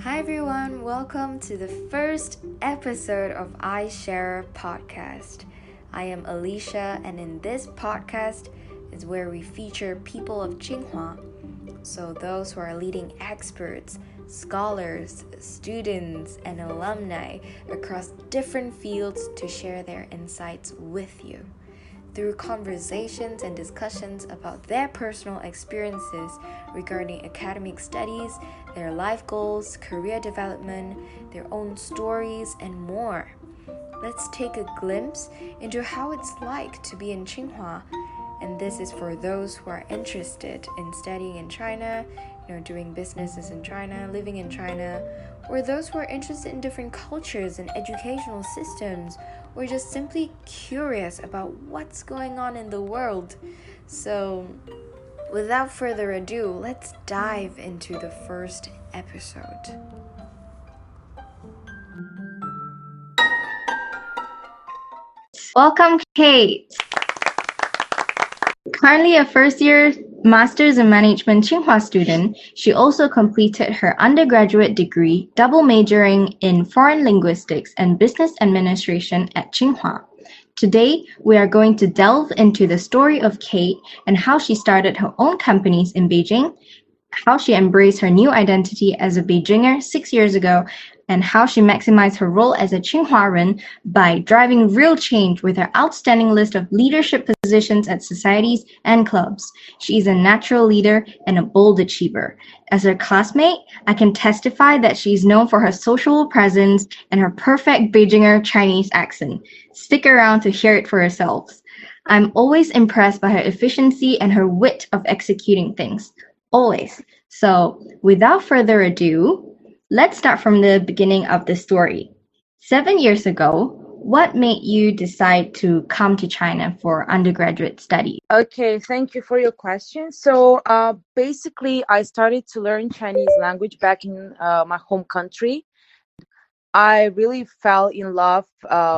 Hi everyone, welcome to the first episode of iSharer podcast. I am Alicia, and in this podcast is where we feature people of Tsinghua, so those who are leading experts, scholars, students, and alumni across different fields to share their insights with you. Through conversations and discussions about their personal experiences regarding academic studies, their life goals, career development, their own stories, and more. Let's take a glimpse into how it's like to be in Tsinghua. And this is for those who are interested in studying in China, doing businesses in China, living in China, or those who are interested in different cultures and educational systems, or just simply curious about what's going on in the world. So, without further ado, let's dive into the first episode. Welcome, Kate. Currently a first-year Master's in Management Tsinghua student, she also completed her undergraduate degree, double majoring in foreign linguistics and business administration at Tsinghua. Today, we are going to delve into the story of Kate and how she started her own companies in Beijing, how she embraced her new identity as a Beijinger 6 years ago, and how she maximized her role as a Tsinghuaren by driving real change with her outstanding list of leadership positions at societies and clubs. She is a natural leader and a bold achiever. As her classmate, I can testify that she is known for her social presence and her perfect Beijinger Chinese accent. Stick around to hear it for yourselves. I'm always impressed by her efficiency and her wit of executing things. Always. So, without further ado, let's start from the beginning of the story. 7 years ago, what made you decide to come to China for undergraduate study? Okay, thank you for your question. So basically, I started to learn Chinese language back in my home country. I really fell in love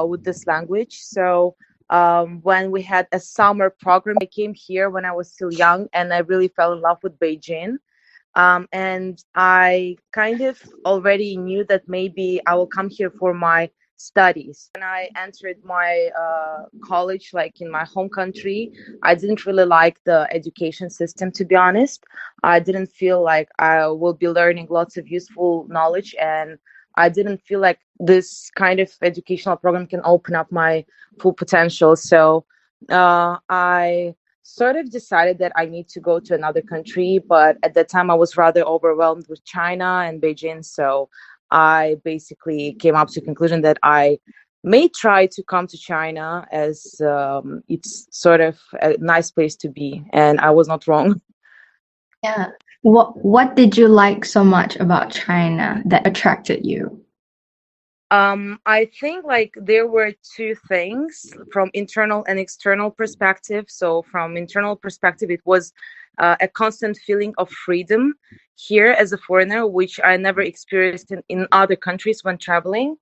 with this language. So when we had a summer program, I came here when I was still young, and I really fell in love with Beijing. And I kind of already knew that maybe I will come here for my studies. When I entered my college, like in my home country, I didn't really like the education system, to be honest. I didn't feel like I will be learning lots of useful knowledge, and I didn't feel like this kind of educational program can open up my full potential. So I sort of decided that I need to go to another country, but at that time I was rather overwhelmed with China and Beijing, so I basically came up to the conclusion that I may try to come to China, as it's sort of a nice place to be, and I was not wrong. Yeah. What did you like so much about China that attracted you? I think like there were two things from internal and external perspective. So from internal perspective, it was a constant feeling of freedom here as a foreigner, which I never experienced in other countries when traveling.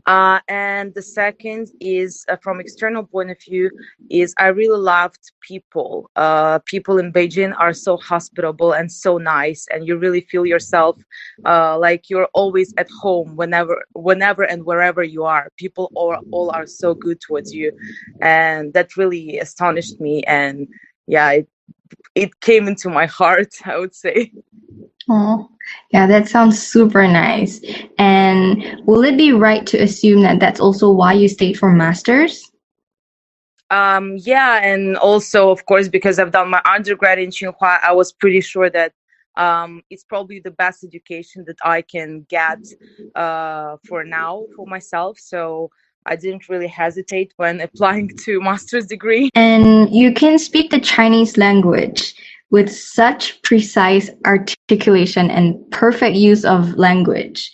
And the second is from external point of view is I really loved people. People in Beijing are so hospitable and so nice, and you really feel yourself like you're always at home whenever and wherever you are. People all are so good towards you, and that really astonished me. And yeah, it came into my heart, I would say. Oh, yeah, that sounds super nice. And will it be right to assume that that's also why you stayed for masters? Yeah, and also, of course, because I've done my undergrad in Tsinghua, I was pretty sure that it's probably the best education that I can get for now for myself. So I didn't really hesitate when applying to master's degree. And you can speak the Chinese language with such precise articulation and perfect use of language.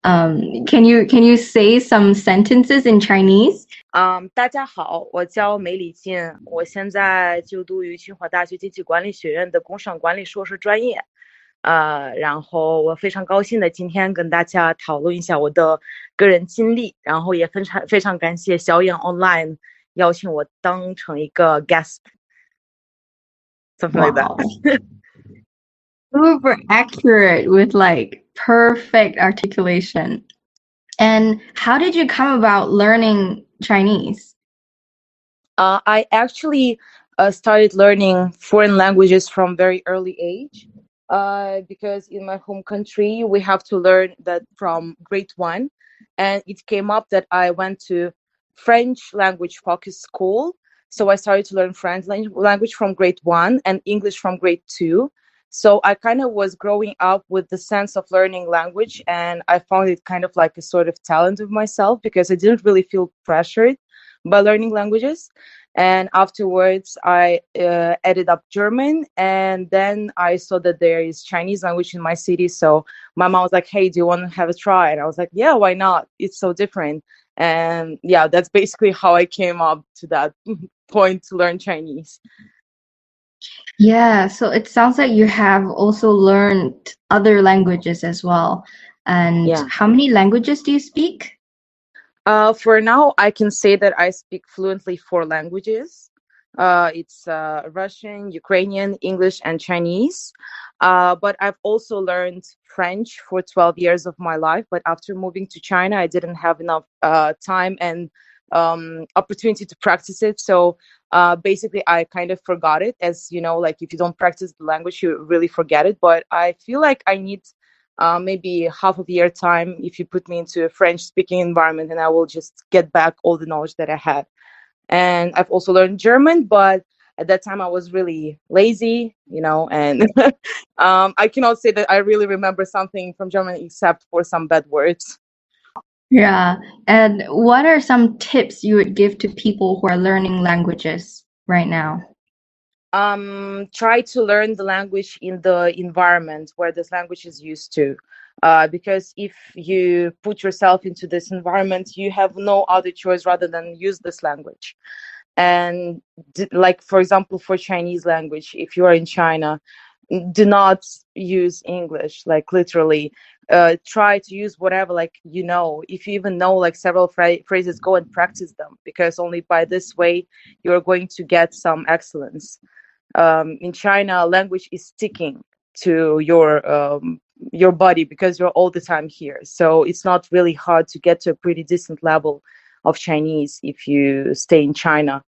Can you say some sentences in Chinese? 大家好，我叫梅李静，我现在就读于清华大学经济管理学院的工商管理硕士专业。然后我非常高兴的今天跟大家讨论一下我的个人经历，然后也非常感谢小眼 Online 邀请我当成一个 guest，something like that. Super accurate with like perfect articulation. And how did you come about learning Chinese? I actually started learning foreign languages from very early age because in my home country we have to learn that from grade one, and it came up that I went to French language focused school, so I started to learn French language from grade one and English from grade two. So I kind of was growing up with the sense of learning language, and I found it kind of like a sort of talent of myself because I didn't really feel pressured by learning languages. And afterwards I added up German, and then I saw that there is Chinese language in my city, so my mom was like, hey, do you want to have a try? And I was like, yeah, why not, it's so different. And yeah, that's basically how I came up to that point to learn Chinese. Yeah, so it sounds like you have also learned other languages as well. And Yeah. how many languages do you speak? For now, I can say that I speak fluently four languages. It's Russian, Ukrainian, English, and Chinese. But I've also learned French for 12 years of my life. But after moving to China, I didn't have enough time and opportunity to practice it. So basically, I kind of forgot it. As you know, like if you don't practice the language, you really forget it. But I feel like I need maybe half of a year time if you put me into a French speaking environment, and I will just get back all the knowledge that I had. And I've also learned German, but at that time I was really lazy, and I cannot say that I really remember something from German except for some bad words. Yeah. And what are some tips you would give to people who are learning languages right now? Try to learn the language in the environment where this language is used to, because if you put yourself into this environment, you have no other choice rather than use this language. And like, for example, for Chinese language, if you are in China, do not use English, like literally. Try to use whatever, like, if you even know like several phrases, go and practice them, because only by this way you're going to get some excellence. In China, language is sticking to your body because you're all the time here. So it's not really hard to get to a pretty decent level of Chinese if you stay in China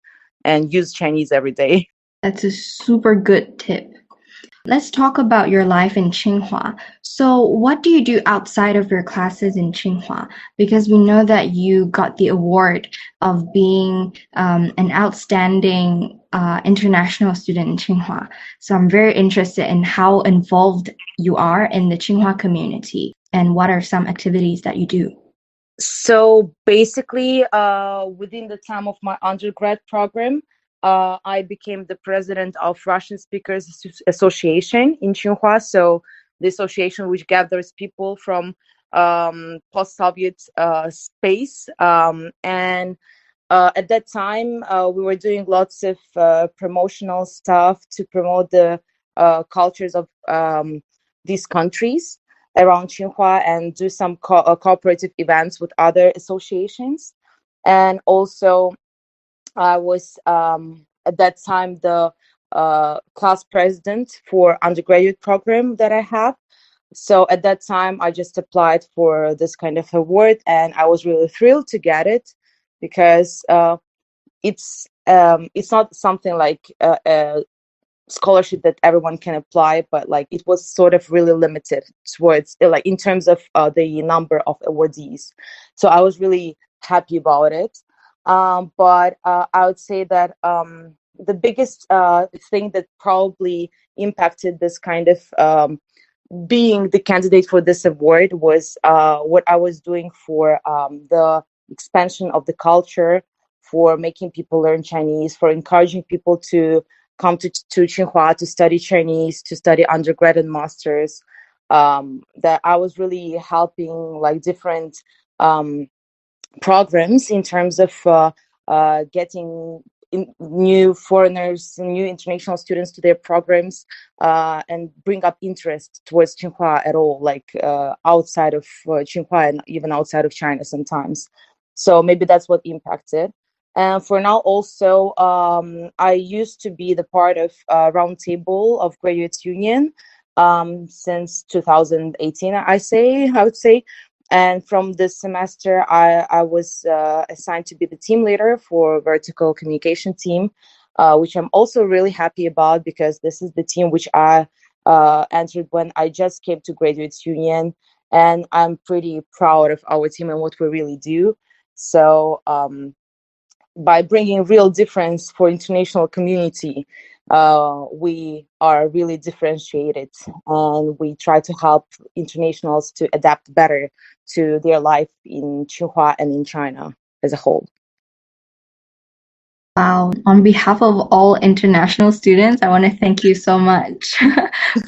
and use Chinese every day. That's a super good tip. Let's talk about your life in Tsinghua. So, what do you do outside of your classes in Tsinghua? Because we know that you got the award of being an outstanding international student in Tsinghua. So, I'm very interested in how involved you are in the Tsinghua community and what are some activities that you do. So basically, within the time of my undergrad program, I became the president of Russian Speakers Association in Tsinghua. So the association which gathers people from post-Soviet space. And at that time, we were doing lots of promotional stuff to promote the cultures of these countries around Tsinghua, and do some cooperative events with other associations. And also, I was at that time the class president for undergraduate program that I have. So at that time, I just applied for this kind of award, and I was really thrilled to get it, because it's not something like a scholarship that everyone can apply, but like it was sort of really limited towards, like, in terms of the number of awardees. So I was really happy about it. But I would say that the biggest thing that probably impacted this kind of being the candidate for this award was what I was doing for the expansion of the culture, for making people learn Chinese, for encouraging people to come to Tsinghua to study Chinese, to study undergrad and masters. That I was really helping like different programs in terms of getting new foreigners, new international students to their programs, and bring up interest towards Tsinghua at all, like outside of Tsinghua and even outside of China sometimes. So maybe that's what impacted. And for now, also, I used to be the part of Roundtable of Graduates Union, since 2018, I would say. And from this semester, I was assigned to be the team leader for vertical communication team, which I'm also really happy about because this is the team which I entered when I just came to Graduates Union, and I'm pretty proud of our team and what we really do. So by bringing real difference for international community, we are really differentiated, and we try to help internationals to adapt better to their life in Tsinghua and in China as a whole. Wow. On behalf of all international students, I want to thank you so much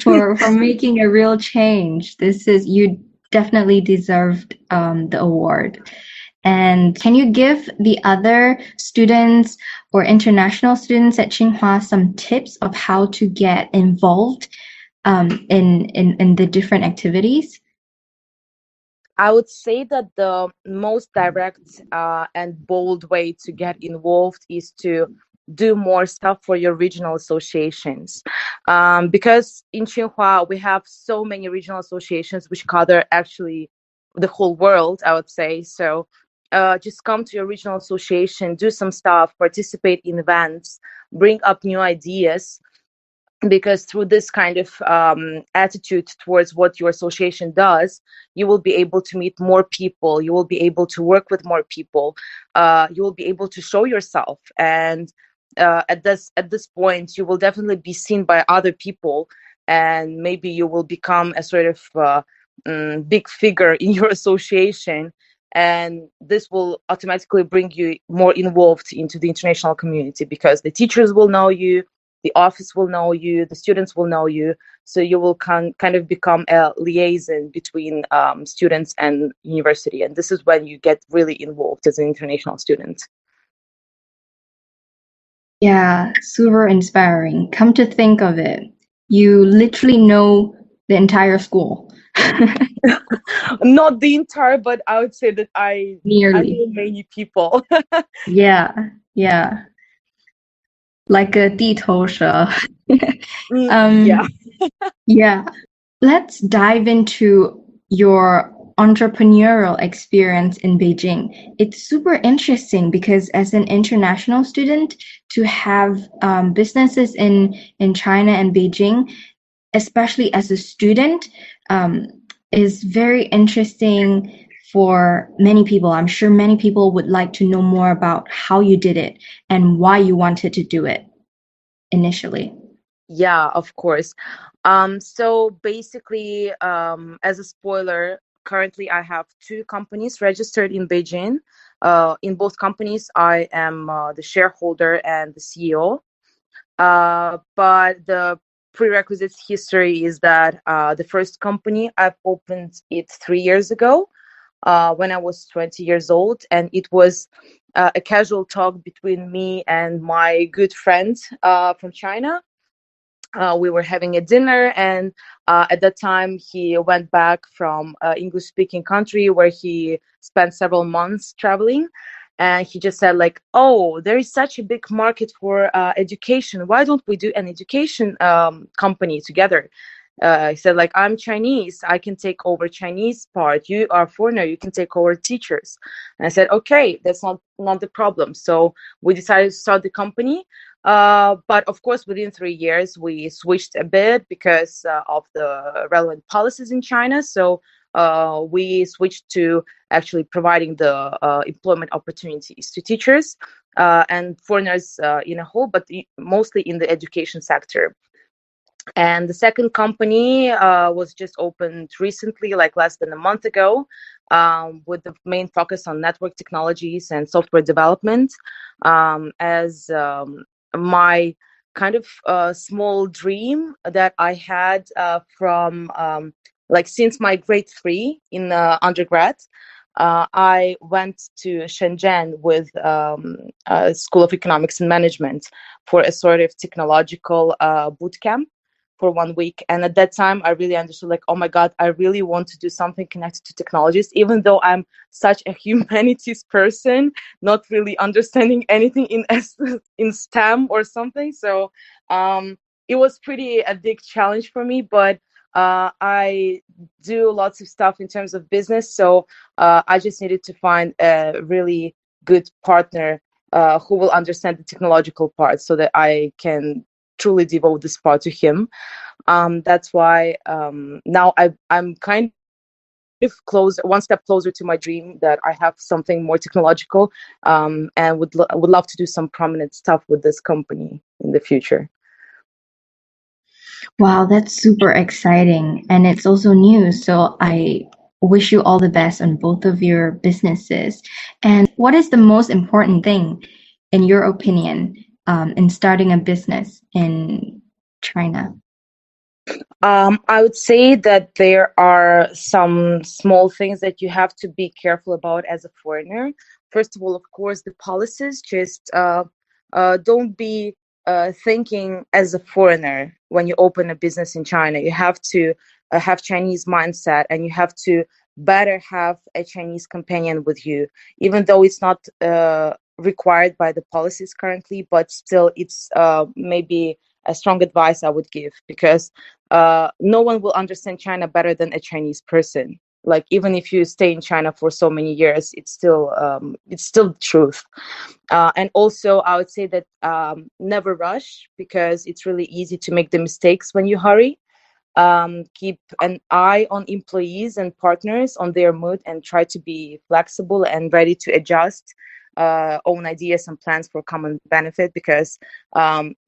for making a real change. You definitely deserved the award. And can you give the other students or international students at Tsinghua some tips of how to get involved in the different activities? I would say that the most direct and bold way to get involved is to do more stuff for your regional associations. Because in Tsinghua, we have so many regional associations which cover actually the whole world, I would say. So just come to your regional association, do some stuff, participate in events, bring up new ideas, because through this kind of attitude towards what your association does, you will be able to meet more people, you will be able to work with more people, you will be able to show yourself, and at this point you will definitely be seen by other people, and maybe you will become a sort of big figure in your association, and this will automatically bring you more involved into the international community because the teachers will know you, the office will know you, the students will know you. So you will kind of become a liaison between students and university. And this is when you get really involved as an international student. Yeah, super inspiring. Come to think of it, you literally know the entire school. Not the entire, but I would say that I Nearly. know many people. Yeah, yeah. Like a 地头蛇. Yeah. Yeah. Let's dive into your entrepreneurial experience in Beijing. It's super interesting because as an international student, to have businesses in China and Beijing, especially as a student, um, is very interesting for many people. I'm sure many people would like to know more about how you did it and why you wanted to do it initially. Yeah, of course. So basically, as a spoiler, currently I have two companies registered in Beijing. In both companies, I am the shareholder and the CEO. But the prerequisite history is that the first company I've opened it 3 years ago, when I was 20 years old, and it was a casual talk between me and my good friend from China. We were having a dinner, and at that time he went back from English speaking country where he spent several months traveling, and he just said like, oh, there is such a big market for education, why don't we do an education company together? He said like, I'm Chinese, I can take over Chinese part, you are foreigner, you can take over teachers. And I said, okay, that's not the problem. So we decided to start the company. But of course, within 3 years, we switched a bit because of the relevant policies in China. So we switched to actually providing the employment opportunities to teachers and foreigners in a whole, but mostly in the education sector. And the second company was just opened recently, like less than a month ago, with the main focus on network technologies and software development. As my kind of small dream that I had from like since my grade 3 in undergrad. I went to Shenzhen with a School of Economics and Management for a sort of technological boot camp for 1 week. And at that time, I really understood like, oh my God, I really want to do something connected to technologies, even though I'm such a humanities person, not really understanding anything in STEM or something. So it was pretty a big challenge for me, but I do lots of stuff in terms of business, so I just needed to find a really good partner who will understand the technological part so that I can truly devote this part to him. That's why now I'm kind of close, one step closer to my dream that I have something more technological, and would love to do some prominent stuff with this company in the future. Wow, that's super exciting. And it's also new. So I wish you all the best on both of your businesses. And what is the most important thing, in your opinion, in starting a business in China? I would say that there are some small things that you have to be careful about as a foreigner. First of all, of course, the policies. Just don't be thinking as a foreigner when you open a business in China. You have to have Chinese mindset, and you have to better have a Chinese companion with you, even though it's not required by the policies currently. But still, it's maybe a strong advice I would give, because no one will understand China better than a Chinese person. Like, even if you stay in China for so many years, it's still the truth. And also, I would say that never rush, because it's really easy to make the mistakes when you hurry. Keep an eye on employees and partners, on their mood, and try to be flexible and ready to adjust own ideas and plans for common benefit, because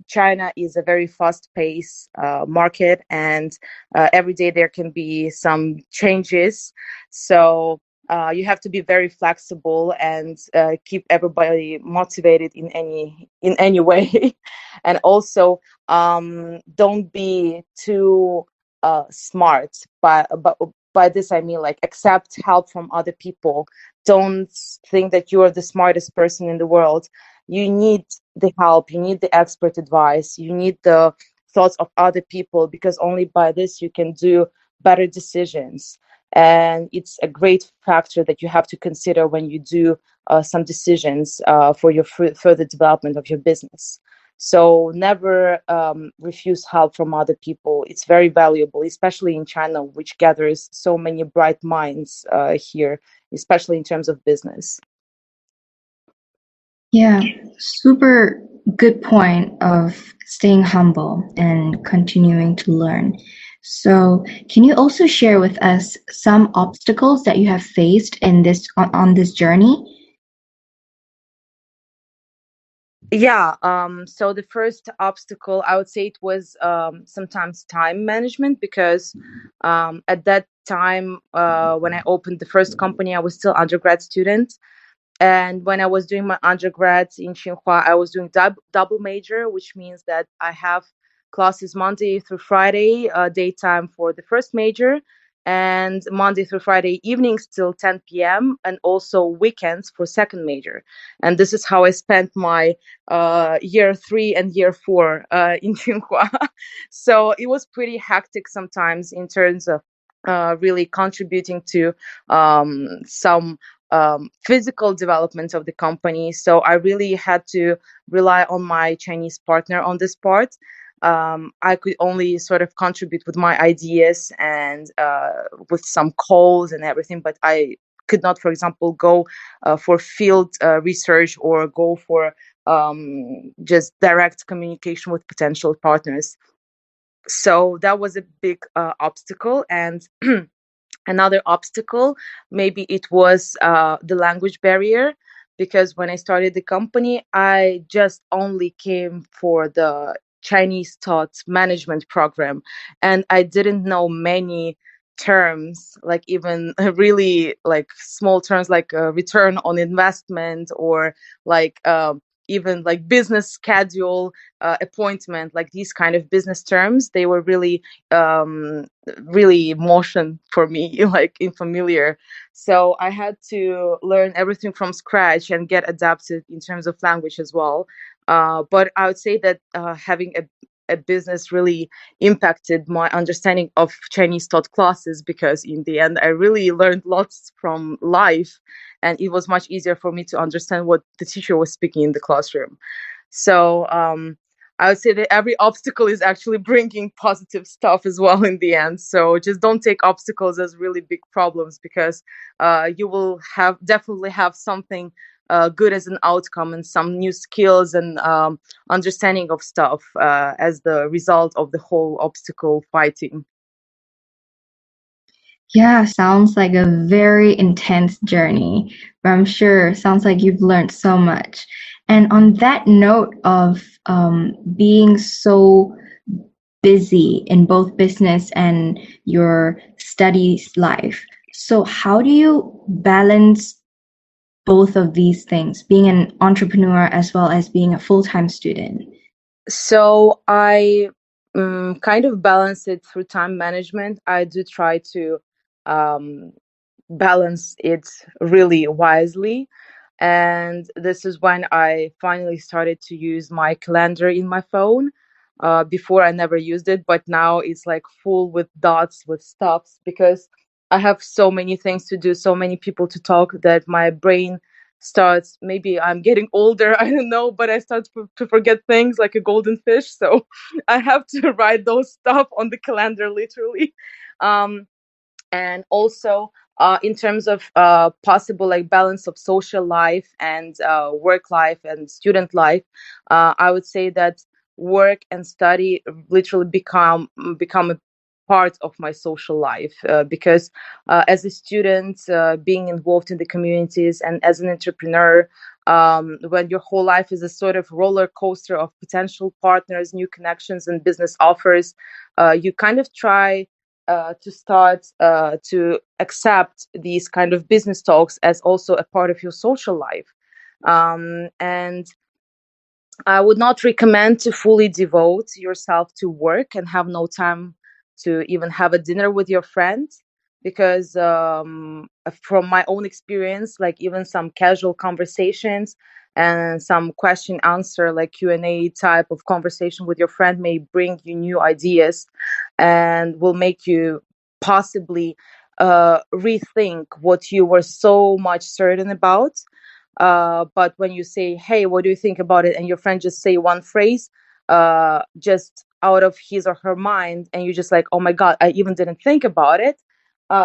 China is a very fast-paced market, and every day there can be some changes. So you have to be very flexible and keep everybody motivated in any way. And also, don't be too smart. But by this I mean, like, accept help from other people. Don't think that you are the smartest person in the world. You need the help, you need the expert advice, you need the thoughts of other people, because only by this you can do better decisions. And it's a great factor that you have to consider when you do some decisions for your further development of your business. So never refuse help from other people. It's very valuable, especially in China, which gathers so many bright minds here, especially in terms of business. Yeah, super good point of staying humble and continuing to learn. So, can you also share with us some obstacles that you have faced in this on this journey? Yeah, so the first obstacle, I would say, it was sometimes time management, because at that time, when I opened the first company, I was still undergrad student. And when I was doing my undergrad in Tsinghua, I was doing double major, which means that I have classes Monday through Friday, daytime for the first major, and Monday through Friday evenings till 10 p.m., and also weekends for second major. And this is how I spent my year 3 and year 4 in Tsinghua. So it was pretty hectic sometimes in terms of really contributing to some physical development of the company. So I really had to rely on my Chinese partner on this part. I could only sort of contribute with my ideas and with some calls and everything, but I could not, for example, go for field research, or go for just direct communication with potential partners. So that was a big obstacle. And another obstacle, maybe it was the language barrier, because when I started the company, I just only came for the Chinese taught management program, and I didn't know many terms, like even really like small terms, like return on investment, or like even like business schedule, appointment, like these kind of business terms. They were really emotion for me, like unfamiliar. So I had to learn everything from scratch and get adapted in terms of language as well. But I would say that having a business really impacted my understanding of Chinese taught classes, because in the end I really learned lots from life, and it was much easier for me to understand what the teacher was speaking in the classroom. So I would say that every obstacle is actually bringing positive stuff as well in the end. So just don't take obstacles as really big problems, because you will have definitely have something good as an outcome, and some new skills and understanding of stuff as the result of the whole obstacle fighting. Yeah, sounds like a very intense journey, but I'm sure sounds like you've learned so much. And on that note of being so busy in both business and your studies life, so how do you balance both of these things, being an entrepreneur as well as being a full-time student? So I kind of balance it through time management. I do try to um, balance it really wisely. And this is when I finally started to use my calendar in my phone. Before I never used it, but now it's like full with dots, with stops, because I have so many things to do, so many people to talk, that my brain starts, maybe I'm getting older, I don't know, but I start to forget things like a golden fish. So I have to write those stuff on the calendar literally. Um, and also in terms of possible like balance of social life and work life and student life, I would say that work and study literally become a part of my social life, because as a student, being involved in the communities, and as an entrepreneur, when your whole life is a sort of roller coaster of potential partners, new connections, and business offers, you kind of try to start to accept these kind of business talks as also a part of your social life. And I would not recommend to fully devote yourself to work and have no time to even have a dinner with your friends, because from my own experience, like even some casual conversations and some question answer like Q&A type of conversation with your friend may bring you new ideas and will make you possibly rethink what you were so much certain about. But when you say, hey, what do you think about it, and your friend just say one phrase just out of his or her mind, and you're just like, oh my god, I even didn't think about it.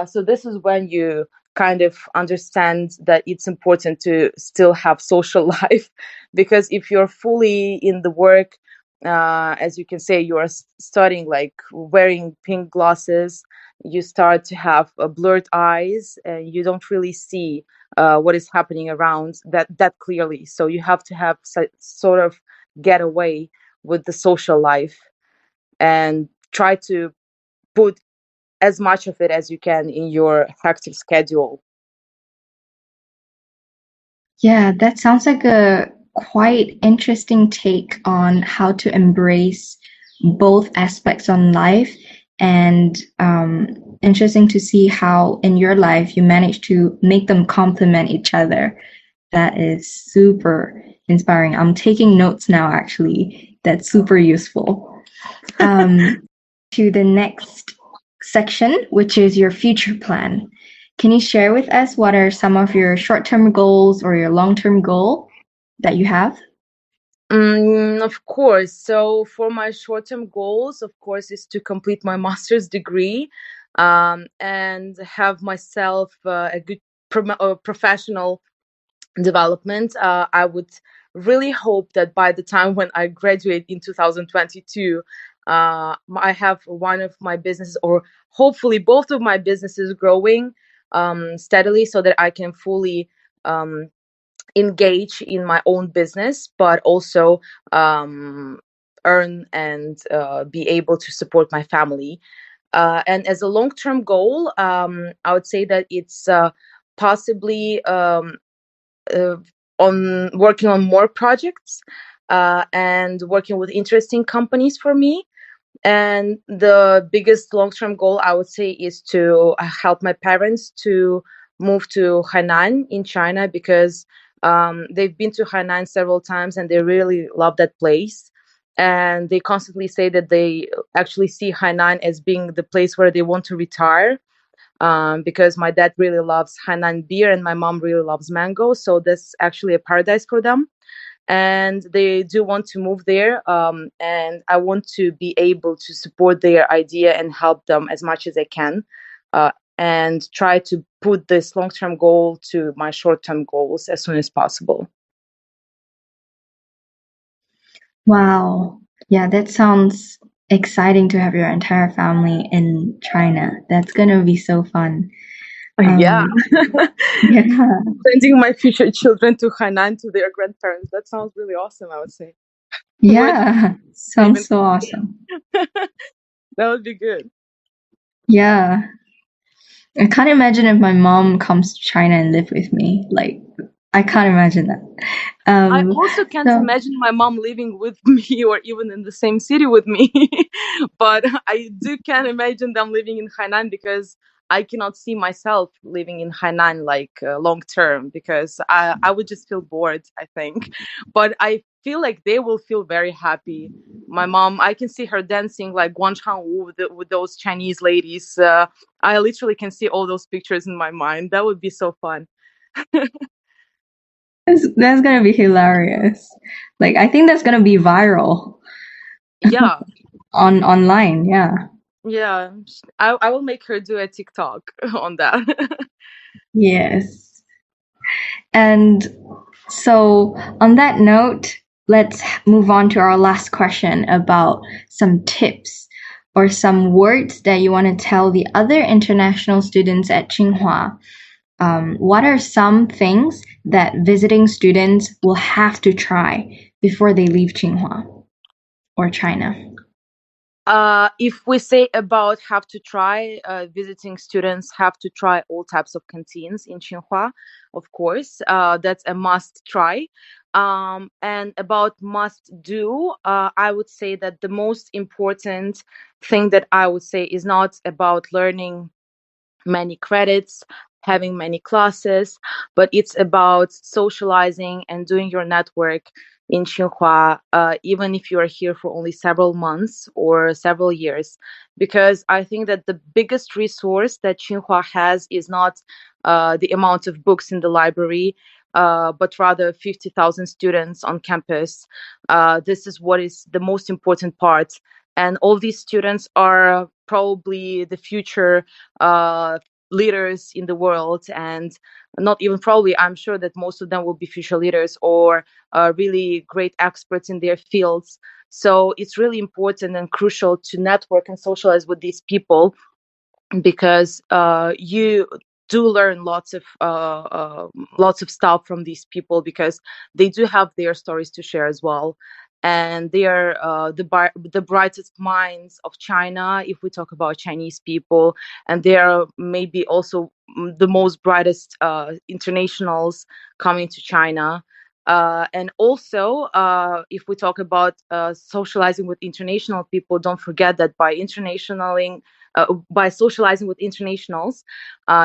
So this is when you kind of understand that it's important to still have social life, because if you're fully in the work, as you can say, you are studying, like wearing pink glasses, you start to have blurred eyes, and you don't really see what is happening around that clearly. So you have to have sort of get away with the social life and try to put as much of it as you can in your hectic schedule. Yeah, that sounds like a quite interesting take on how to embrace both aspects on life, and interesting to see how in your life you manage to make them complement each other. That is super inspiring. I'm taking notes now, actually. That's super useful. To the next section, which is your future plan. Can you share with us what are some of your short-term goals or your long-term goal that you have? Of course. So for my short-term goals, of course, is to complete my master's degree, and have myself a good professional development. I would really hope that by the time when I graduate in 2022, I have one of my businesses, or hopefully both of my businesses, growing steadily, so that I can fully engage in my own business, but also earn and be able to support my family. And as a long-term goal, I would say that it's possibly uh, on working on more projects and working with interesting companies for me. And the biggest long-term goal, I would say, is to help my parents to move to Hainan in China, because they've been to Hainan several times and they really love that place. And they constantly say that they actually see Hainan as being the place where they want to retire, because my dad really loves Hainan beer and my mom really loves mango. So that's actually a paradise for them. and they do want to move there. And I want to be able to support their idea and help them as much as I can, and try to put this long-term goal to my short-term goals as soon as possible. Wow. Yeah, that sounds exciting to have your entire family in China. That's gonna be so fun. Yeah. Yeah. Sending my future children to Hainan to their grandparents. That sounds really awesome, I would say. Yeah. Sounds so awesome. That would be good. Yeah. I can't imagine if my mom comes to China and live with me. Like, I can't imagine that. I also can't imagine my mom living with me or even in the same city with me. But I can imagine them living in Hainan, because I cannot see myself living in Hainan like long term, because I would just feel bored, I think. But I feel like they will feel very happy. My mom, I can see her dancing like Guangchang Wu with those Chinese ladies. I literally can see all those pictures in my mind. That would be so fun. That's gonna be hilarious. Like, I think that's gonna be viral. Yeah. Online, yeah. Yeah, I will make her do a TikTok on that. Yes. And so, on that note, let's move on to our last question about some tips or some words that you want to tell the other international students at Tsinghua. What are some things that visiting students will have to try before they leave Tsinghua or China? If we say about have to try, visiting students have to try all types of canteens in Tsinghua, of course. That's a must try. And about must do, I would say that the most important thing that I would say is not about learning many credits, having many classes, but it's about socializing and doing your network in Tsinghua, even if you are here for only several months or several years. Because I think that the biggest resource that Tsinghua has is not the amount of books in the library, but rather 50,000 students on campus. This is what is the most important part. And all these students are probably the future leaders in the world, and not even probably, I'm sure that most of them will be future leaders or really great experts in their fields. So it's really important and crucial to network and socialize with these people, because you do learn lots of stuff from these people, because they do have their stories to share as well, and they are the brightest minds of China if we talk about Chinese people, and they are maybe also the most brightest internationals coming to China. And also, if we talk about socializing with international people, don't forget that by socializing with internationals,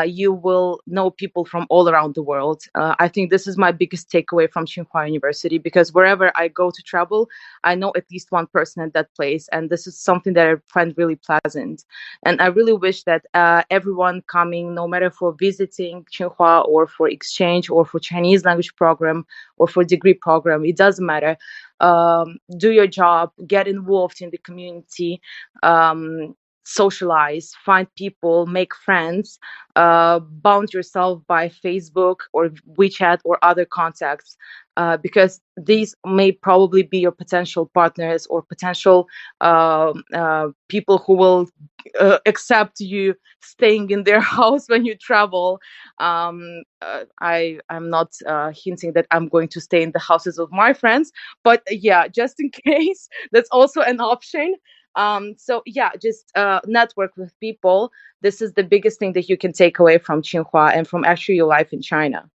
you will know people from all around the world. I think this is my biggest takeaway from Tsinghua University, because wherever I go to travel, I know at least one person at that place, and this is something that I find really pleasant. And I really wish that everyone coming, no matter for visiting Tsinghua or for exchange or for Chinese language program or for degree program, it doesn't matter. Do your job, get involved in the community, socialize, find people, make friends, bound yourself by Facebook or WeChat or other contacts, because these may probably be your potential partners or potential people who will accept you staying in their house when you travel. I'm not hinting that I'm going to stay in the houses of my friends, but yeah, just in case, that's also an option. So yeah, just network with people. This is the biggest thing that you can take away from Tsinghua and from actually your life in China.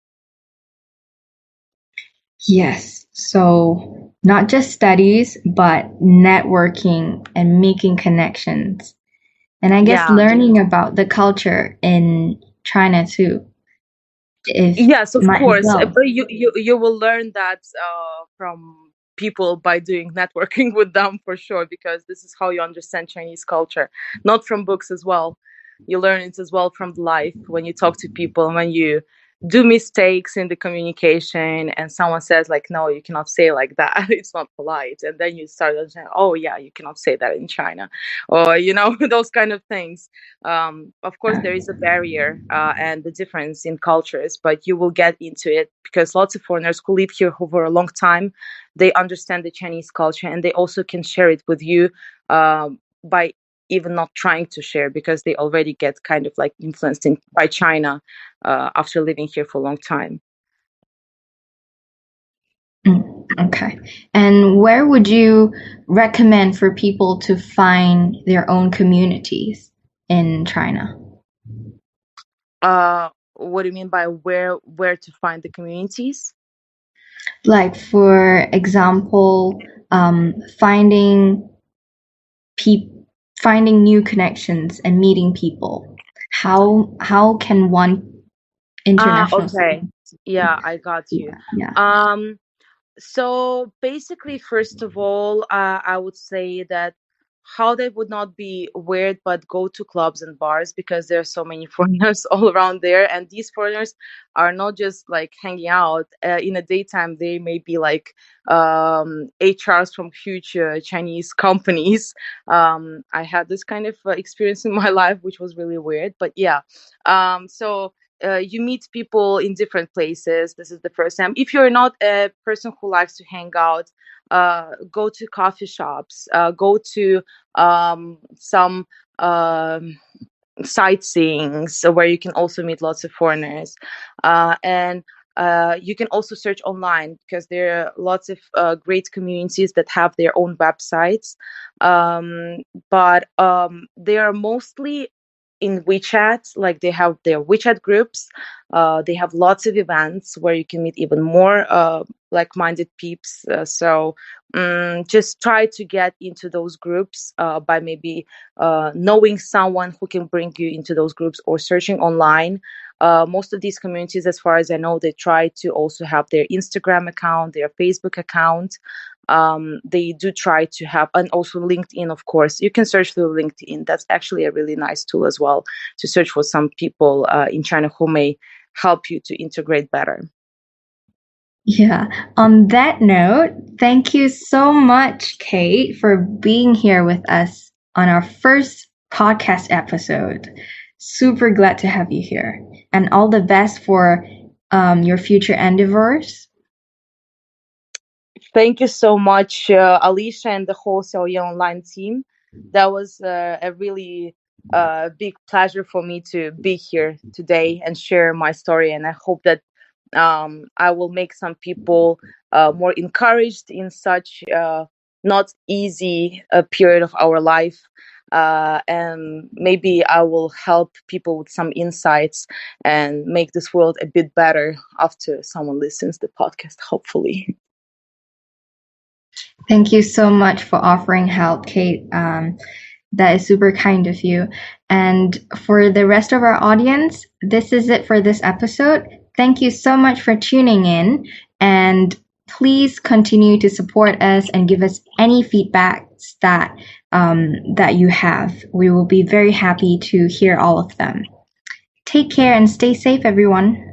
Yes. So not just studies, but networking and making connections. And I guess learning about the culture in China too. Yes, of Might as course. well. But you will learn that from people by doing networking with them for sure, because this is how you understand Chinese culture, not from books as well. You learn it as well from life when you talk to people, when you do mistakes in the communication, and someone says like, no, you cannot say like that, it's not polite, and then you start saying, oh yeah, you cannot say that in China, or those kind of things. Of course there is a barrier and the difference in cultures, but you will get into it because lots of foreigners who live here for a long time, they understand the Chinese culture, and they also can share it with you by even not trying to share, because they already get kind of like influenced by China after living here for a long time. Okay. And where would you recommend for people to find their own communities in China? What do you mean by where to find the communities? Like, for example, finding new connections and meeting people. How can one international Okay. Yeah, I got you. Yeah. So basically, first of all, I would say that how they would not be weird, but go to clubs and bars, because there are so many foreigners all around there, and these foreigners are not just like hanging out in the daytime. They may be like HRs from huge Chinese companies. I had this kind of experience in my life, which was really weird, but yeah. So you meet people in different places. This is the first time. If you're not a person who likes to hang out, go to coffee shops, go to some sightseeing, so where you can also meet lots of foreigners, and you can also search online, because there are lots of great communities that have their own websites, but they are mostly in WeChat. Like, they have their WeChat groups. They have lots of events where you can meet even more like-minded peeps. So just try to get into those groups by maybe knowing someone who can bring you into those groups, or searching online. Most of these communities, as far as I know, they try to also have their Instagram account, their Facebook account. They do try to have, and also LinkedIn, of course. You can search through LinkedIn. That's actually a really nice tool as well, to search for some people in China who may help you to integrate better. Yeah. On that note, thank you so much, Kate, for being here with us on our first podcast episode. Super glad to have you here, and all the best for your future endeavors. Thank you so much, Alicia, and the whole Xiaoye Online team. That was a really big pleasure for me to be here today and share my story. And I hope that I will make some people more encouraged in such not easy period of our life. And maybe I will help people with some insights and make this world a bit better after someone listens to the podcast, hopefully. Thank you so much for offering help, Kate. That is super kind of you. And for the rest of our audience, this is it for this episode. Thank you so much for tuning in, and please continue to support us and give us any feedbacks that you have. We will be very happy to hear all of them. Take care and stay safe, everyone.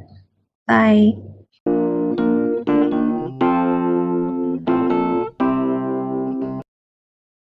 Bye.